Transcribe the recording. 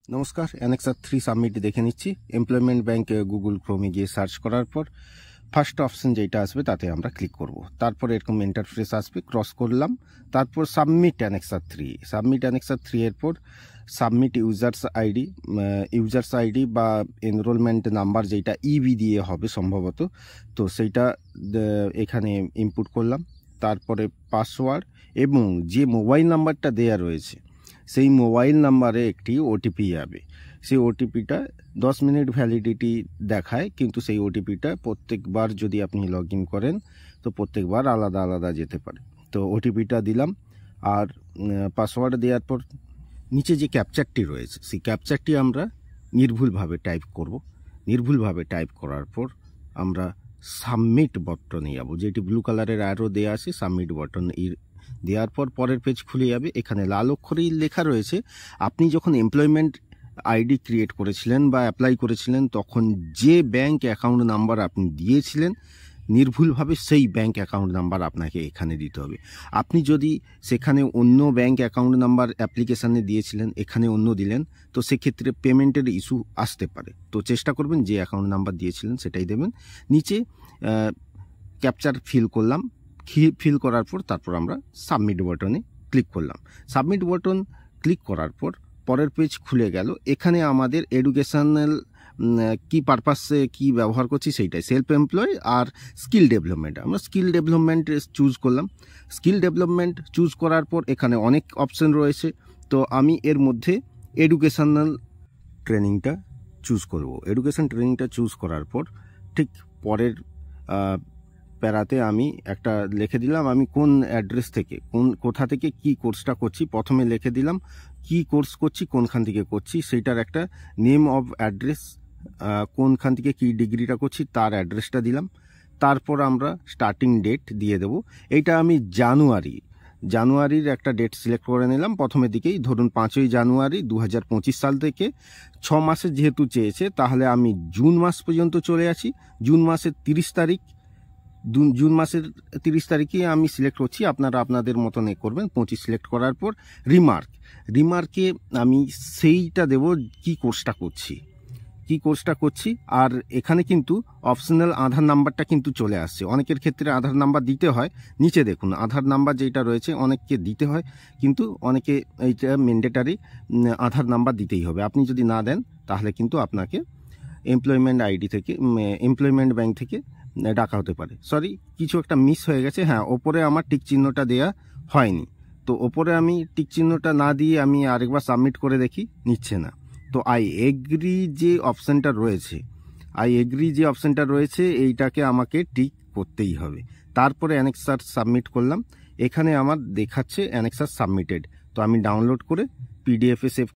নমস্কার, annexure 3 submit দেখে নিচ্ছি। এমপ্লয়মেন্ট ব্যাংক গুগল ক্রোমে গিয়ে সার্চ করার পর ফার্স্ট অপশন যেটা আসবে তাতে আমরা ক্লিক করব। তারপর এরকম ইন্টারফেস আসবে, ক্রস করলাম। তারপর সাবমিট অ্যানেক্সার 3 এর পর সাবমিট ইউজার্স আইডি বা এনরোলমেন্ট নাম্বার যেটা ইবি দিয়ে হবে সম্ভবত, তো সেইটা এখানে ইনপুট করলাম। তারপরে পাসওয়ার্ড এবং যে মোবাইল নাম্বারটা দেয়া রয়েছে সেই মোবাইল নাম্বারে একটি ওটিপি যাবে। সেই ওটিপিটা 10 মিনিট ভ্যালিডিটি দেখায়, কিন্তু সেই ওটিপিটা প্রত্যেকবার যদি আপনি লগ ইন করেন তো প্রত্যেকবার আলাদা আলাদা যেতে পারে। তো ওটিপিটা দিলাম, আর পাসওয়ার্ড দেওয়ার পর নিচে যে ক্যাপচারটি রয়েছে সেই ক্যাপচারটি আমরা নির্ভুলভাবে টাইপ করব। নির্ভুলভাবে টাইপ করার পর আমরা সাবমিট বটনে যাব, যেটি ব্লু কালারের অ্যারো দেওয়া আছে। সাবমিট বটন দেওয়ার পর পরের পেজ খুলে যাবে। এখানে লাল অক্ষরেই লেখা রয়েছে আপনি যখন এমপ্লয়মেন্ট আইডি ক্রিয়েট করেছিলেন বা অ্যাপ্লাই করেছিলেন তখন যে ব্যাংক অ্যাকাউন্ট নাম্বার আপনি দিয়েছিলেন নির্ভুলভাবে সেই ব্যাংক অ্যাকাউন্ট নাম্বার আপনাকে এখানে দিতে হবে। আপনি যদি সেখানে অন্য ব্যাংক অ্যাকাউন্ট নাম্বার অ্যাপ্লিকেশানে দিয়েছিলেন, এখানে অন্য দিলেন, তো সেক্ষেত্রে পেমেন্টের ইস্যু আসতে পারে। তো চেষ্টা করবেন যে অ্যাকাউন্ট নাম্বার দিয়েছিলেন সেটাই দেবেন। নিচে ক্যাপচার ফিল করার পর তারপর আমরা সাবমিট বাটনে ক্লিক করলাম। সাবমিট বাটন ক্লিক করার পর পরের পেজ খুলে গেল। এখানে আমাদের এডুকেশনাল কি পারপাসে কি ব্যবহার করছি সেইটাই, সেলফ এমপ্লয় আর স্কিল ডেভেলপমেন্ট। আমরা স্কিল ডেভেলপমেন্ট চুজ করলাম। স্কিল ডেভেলপমেন্ট চুজ করার পর এখানে অনেক অপশন রয়েছে, তো আমি এর মধ্যে এডুকেশনাল ট্রেনিংটা চুজ করব। এডুকেশন ট্রেনিংটা চুজ করার পর ঠিক পরের প্যারাতে আমি একটা লিখে দিলাম আমি কোন অ্যাড্রেস থেকে কোথা থেকে কি কোর্সটা করছি। প্রথমে লিখে দিলাম কি কোর্স করছি, কোনখান থেকে করছি, সেইটার একটা নেম অফ অ্যাড্রেস, কোনখান থেকে কি ডিগ্রিটা করছি তার অ্যাড্রেসটা দিলাম। তারপর আমরা স্টার্টিং ডেট দিয়ে দেব। এইটা আমি জানুয়ারির একটা ডেট সিলেক্ট করে নিলাম প্রথমের দিকেই, ধরুন 5ই জানুয়ারি 2025 সাল থেকে। 6 মাসের যেহেতু চেয়েছে তাহলে আমি জুন মাস পর্যন্ত চলে আসি। জুন মাসের 30 তারিখে আমি সিলেক্ট করছি, আপনারা আপনাদের মতন করবেন। 25 সিলেক্ট করার পর রিমার্কে আমি সেইটা দেব কি কোর্সটা করছি। আর এখানে কিন্তু অপশনাল আধার নাম্বারটা কিন্তু চলে আসছে। অনেকের ক্ষেত্রে আধার নাম্বার দিতে হয়, নিচে দেখুন আধার নাম্বার যেটা রয়েছে অনেককে দিতে হয়, কিন্তু অনেকে এইটা ম্যান্ডেটারি আধার নাম্বার দিতেই হবে। আপনি যদি না দেন তাহলে কিন্তু আপনাকে এমপ্লয়মেন্ট ব্যাংক থেকে ডাকা হতে পারে। সরি, কিছু একটা মিস হয়ে গেছে। হ্যাঁ, ওপরে আমার টিক চিহ্নটা দেয়া হয়নি, তো ওপরে আমি টিক চিহ্নটা না দিয়ে আমি আরেকবার সাবমিট করে দেখি, নিচ্ছে না। তো আই এগ্রি যে অপশানটা রয়েছে এইটাকে আমাকে টিক করতেই হবে। তারপরে অ্যানেক্সার সাবমিট করলাম। এখানে আমার দেখাচ্ছে অ্যানেক্সার সাবমিটেড, তো আমি ডাউনলোড করে পিডিএফে সেভ